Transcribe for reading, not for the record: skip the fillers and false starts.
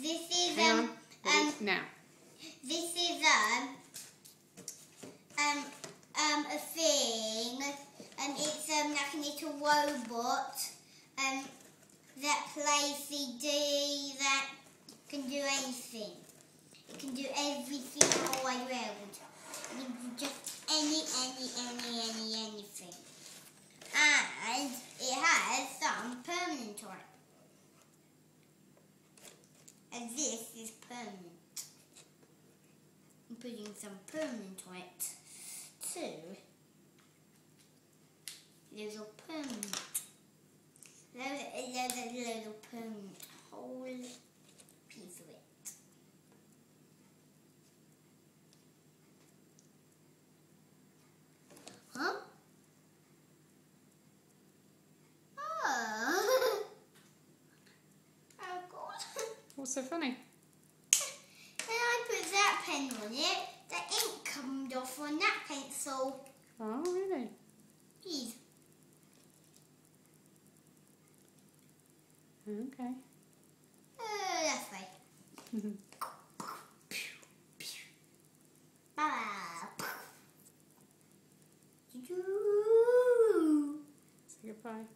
this is Hang on. Now. This is a thing, and it's like a little robot that plays CD that can do anything. It can do everything all the way around. It can do just anything. And it has some permanent on it. And this is permanent. I'm putting some permanent on it too. Little permanent. There's a little permanent whole piece of it. Huh? Oh. Oh God. What's so funny? When I put that pen on it, the ink comes off on that pencil. Oh, really? Please. Okay. That's right. Bye. Say goodbye.